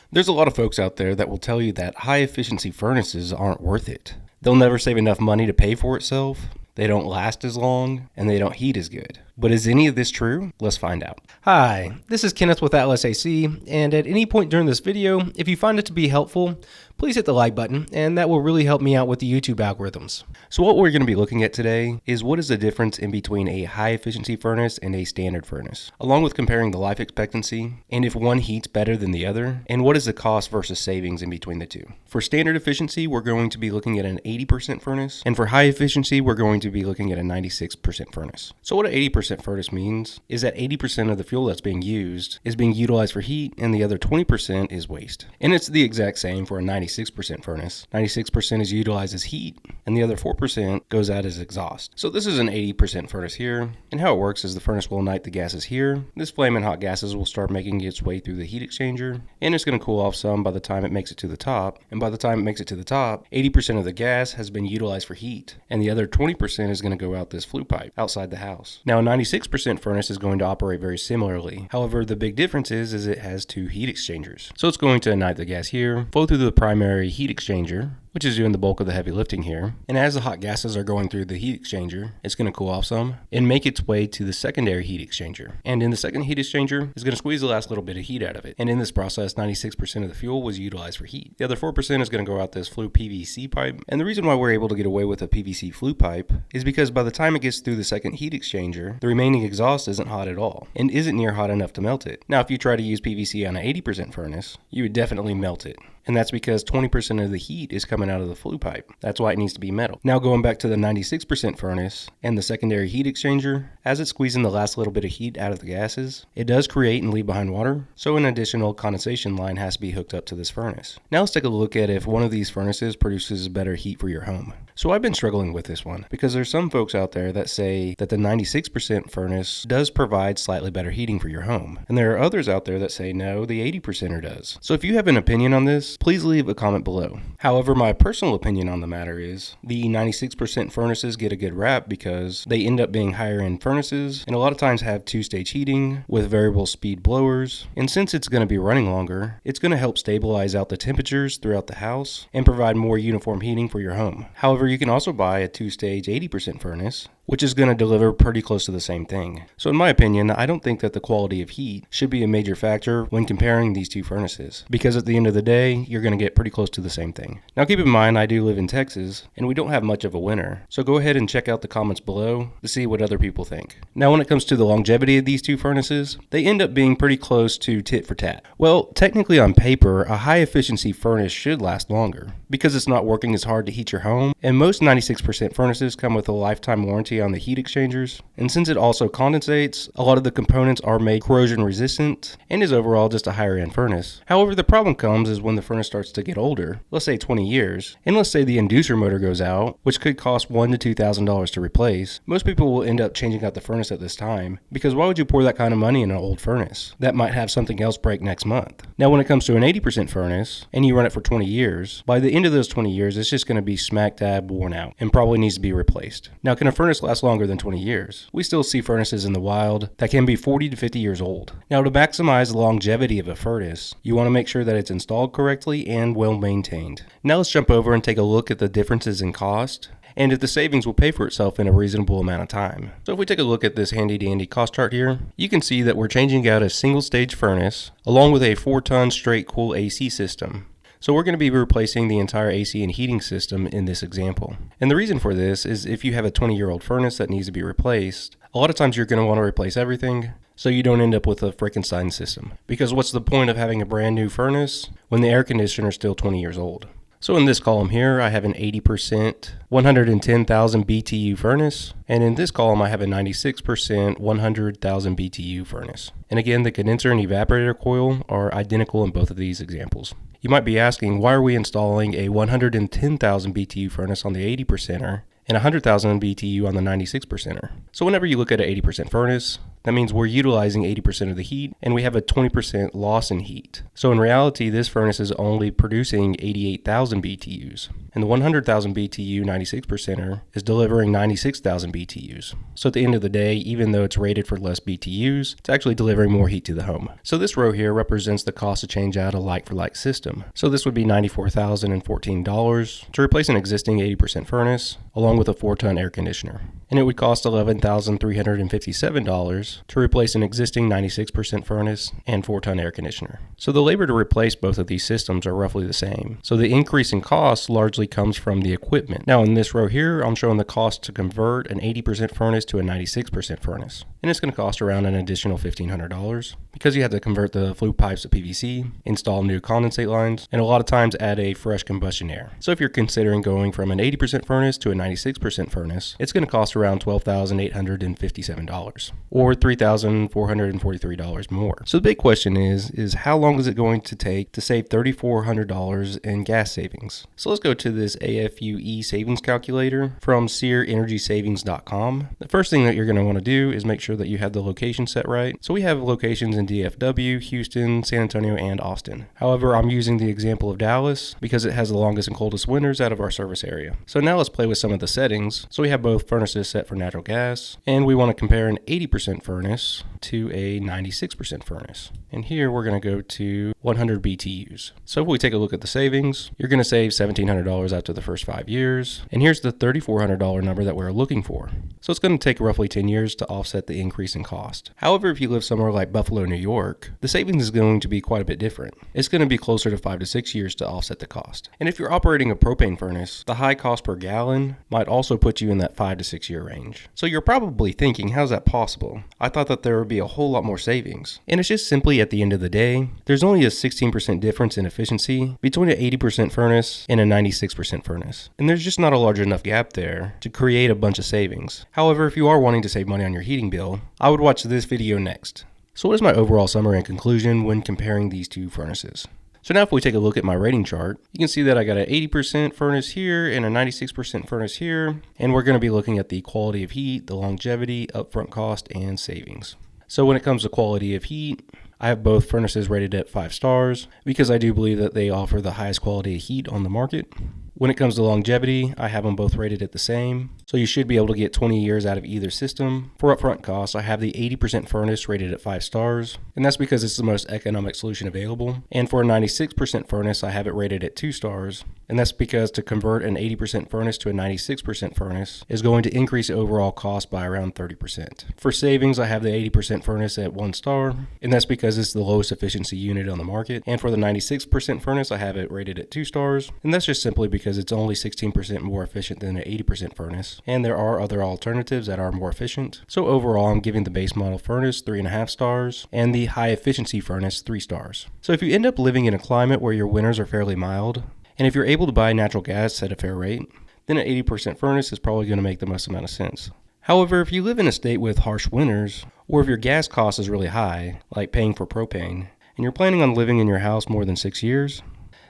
There's a lot of folks out there that will tell you that high efficiency furnaces aren't worth it. They'll never save enough money to pay for itself, they don't last as long, and they don't heat as good. But is any of this true? Let's find out. Hi, this is Kenneth with Atlas AC, and at any point during this video, if you find it to be helpful, please hit the like button, and that will really help me out with the YouTube algorithms. So what we're going to be looking at today is what is the difference in between a high efficiency furnace and a standard furnace, along with comparing the life expectancy, and if one heats better than the other, and what is the cost versus savings in between the two. For standard efficiency, we're going to be looking at an 80% furnace, and for high efficiency, we're going to be looking at a 96% furnace. So what an 80% furnace means is that 80% of the fuel that's being used is being utilized for heat, and the other 20% is waste. And it's the exact same for a 96% furnace. 96% is utilized as heat, and the other 4% goes out as exhaust. So this is an 80% furnace here, and how it works is the furnace will ignite the gases here. This flaming hot gases will start making its way through the heat exchanger, and it's going to cool off some by the time it makes it to the top. And by the time it makes it to the top, 80% of the gas has been utilized for heat, and the other 20% is going to go out this flue pipe outside the house. Now, a 96% furnace is going to operate very similarly. However, the big difference is it has two heat exchangers. So it's going to ignite the gas here, flow through the primary heat exchanger, which is doing the bulk of the heavy lifting here. And as the hot gases are going through the heat exchanger, it's going to cool off some and make its way to the secondary heat exchanger. And in the second heat exchanger, it's going to squeeze the last little bit of heat out of it. And in this process, 96% of the fuel was utilized for heat. The other 4% is going to go out this flue PVC pipe. And the reason why we're able to get away with a PVC flue pipe is because by the time it gets through the second heat exchanger, the remaining exhaust isn't hot at all and isn't near hot enough to melt it. Now, if you try to use PVC on an 80% furnace, you would definitely melt it. And that's because 20% of the heat is coming out of the flue pipe. That's why it needs to be metal. Now going back to the 96% furnace and the secondary heat exchanger, as it's squeezing the last little bit of heat out of the gases, it does create and leave behind water, so an additional condensation line has to be hooked up to this furnace. Now let's take a look at if one of these furnaces produces better heat for your home. So I've been struggling with this one because there's some folks out there that say that the 96% furnace does provide slightly better heating for your home. And there are others out there that say no, the 80%er does. So if you have an opinion on this, please leave a comment below. However, my personal opinion on the matter is the 96% furnaces get a good rap because they end up being higher end furnaces and a lot of times have two-stage heating with variable speed blowers. And since it's going to be running longer, it's going to help stabilize out the temperatures throughout the house and provide more uniform heating for your home. However, you can also buy a two-stage 80% furnace, which is going to deliver pretty close to the same thing. So in my opinion, I don't think that the quality of heat should be a major factor when comparing these two furnaces, because at the end of the day, you're going to get pretty close to the same thing. Now keep in mind, I do live in Texas, and we don't have much of a winter, so go ahead and check out the comments below to see what other people think. Now when it comes to the longevity of these two furnaces, they end up being pretty close to tit for tat. Well, technically on paper, a high efficiency furnace should last longer, because it's not working as hard to heat your home, and most 96% furnaces come with a lifetime warranty on the heat exchangers, and since it also condensates, a lot of the components are made corrosion resistant and is overall just a higher end furnace. However, the problem comes is when the furnace starts to get older, let's say 20 years, and let's say the inducer motor goes out, which could cost $1,000 to $2,000 to replace. Most people will end up changing out the furnace at this time, because why would you pour that kind of money in an old furnace that might have something else break next month? Now when it comes to an 80% furnace and you run it for 20 years, by the end of those 20 years it's just going to be smack dab worn out and probably needs to be replaced. Now can a furnace last longer than 20 years? We still see furnaces in the wild that can be 40 to 50 years old. Now to maximize the longevity of a furnace, you want to make sure that it's installed correctly and well maintained. Now let's jump over and take a look at the differences in cost and if the savings will pay for itself in a reasonable amount of time. So if we take a look at this handy dandy cost chart here, you can see that we're changing out a single stage furnace along with a 4-ton straight cool AC system. So we're going to be replacing the entire AC and heating system in this example. And the reason for this is if you have a 20-year-old furnace that needs to be replaced, a lot of times you're going to want to replace everything so you don't end up with a Frankenstein system. Because what's the point of having a brand new furnace when the air conditioner is still 20 years old? So in this column here, I have an 80% 110,000 BTU furnace, and in this column I have a 96% 100,000 BTU furnace. And again, the condenser and evaporator coil are identical in both of these examples. You might be asking, why are we installing a 110,000 BTU furnace on the 80%er and 100,000 BTU on the 96%er? So whenever you look at an 80% furnace, That means we're utilizing 80% of the heat and we have a 20% loss in heat. So in reality, this furnace is only producing 88,000 BTUs. And the 100,000 BTU 96%er is delivering 96,000 BTUs. So at the end of the day, even though it's rated for less BTUs, it's actually delivering more heat to the home. So this row here represents the cost to change out a like-for-like system. So this would be $94,014 to replace an existing 80% furnace, along with a 4-ton air conditioner. And it would cost $11,357 to replace an existing 96% furnace and 4-ton air conditioner. So the labor to replace both of these systems are roughly the same. So the increase in cost largely comes from the equipment. Now in this row here, I'm showing the cost to convert an 80% furnace to a 96% furnace. And it's going to cost around an additional $1,500 because you have to convert the flue pipes to PVC, install new condensate lines, and a lot of times add a fresh combustion air. So if you're considering going from an 80% furnace to a 96% furnace, it's going to cost around $12,857 or $3,443 more. So the big question is how long is it going to take to save $3,400 in gas savings? So let's go to this AFUE savings calculator from SearEnergySavings.com. The first thing that you're going to want to do is make sure that you have the location set right. So we have locations in DFW, Houston, San Antonio, and Austin. However, I'm using the example of Dallas because it has the longest and coldest winters out of our service area. So now let's play with some of the settings. So we have both furnaces set for natural gas, and we want to compare an 80% furnace to a 96% furnace. And here we're going to go to 100 BTUs. So if we take a look at the savings, you're going to save $1,700 after the first 5 years. And here's the $3,400 number that we're looking for. So it's going to take roughly 10 years to offset the increase in cost. However, if you live somewhere like Buffalo, New York, the savings is going to be quite a bit different. It's going to be closer to 5 to 6 years to offset the cost. And if you're operating a propane furnace, the high cost per gallon might also put you in that 5 to 6 year range. So you're probably thinking, how's that possible? I thought that there would be a whole lot more savings. And it's just simply at the end of the day, there's only a 16% difference in efficiency between an 80% furnace and a 96% furnace. And there's just not a large enough gap there to create a bunch of savings. However, if you are wanting to save money on your heating bill, I would watch this video next. So what is my overall summary and conclusion when comparing these two furnaces? So now if we take a look at my rating chart, you can see that I got an 80% furnace here and a 96% furnace here. And we're going to be looking at the quality of heat, the longevity, upfront cost, and savings. So when it comes to quality of heat, I have both furnaces rated at 5 stars because I do believe that they offer the highest quality of heat on the market. When it comes to longevity, I have them both rated at the same. So you should be able to get 20 years out of either system. For upfront costs, I have the 80% furnace rated at 5 stars, and that's because it's the most economic solution available. And for a 96% furnace, I have it rated at 2 stars, and that's because to convert an 80% furnace to a 96% furnace is going to increase the overall cost by around 30%. For savings, I have the 80% furnace at 1 star, and that's because it's the lowest efficiency unit on the market. And for the 96% furnace, I have it rated at 2 stars, and that's just simply because it's only 16% more efficient than an 80% furnace, and there are other alternatives that are more efficient. So overall, I'm giving the base model furnace 3.5 stars and the high efficiency furnace 3 stars. So if you end up living in a climate where your winters are fairly mild, and if you're able to buy natural gas at a fair rate, then an 80% furnace is probably going to make the most amount of sense. However, if you live in a state with harsh winters, or if your gas cost is really high, like paying for propane, and you're planning on living in your house more than 6 years,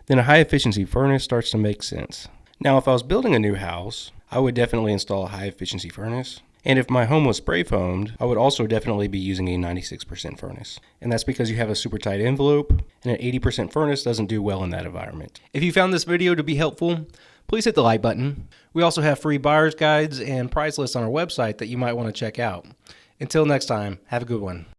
then a high efficiency furnace starts to make sense. Now, if I was building a new house, I would definitely install a high efficiency furnace. And if my home was spray foamed, I would also definitely be using a 96% furnace. And that's because you have a super tight envelope, and an 80% furnace doesn't do well in that environment. If you found this video to be helpful, please hit the like button. We also have free buyer's guides and price lists on our website that you might want to check out. Until next time, have a good one.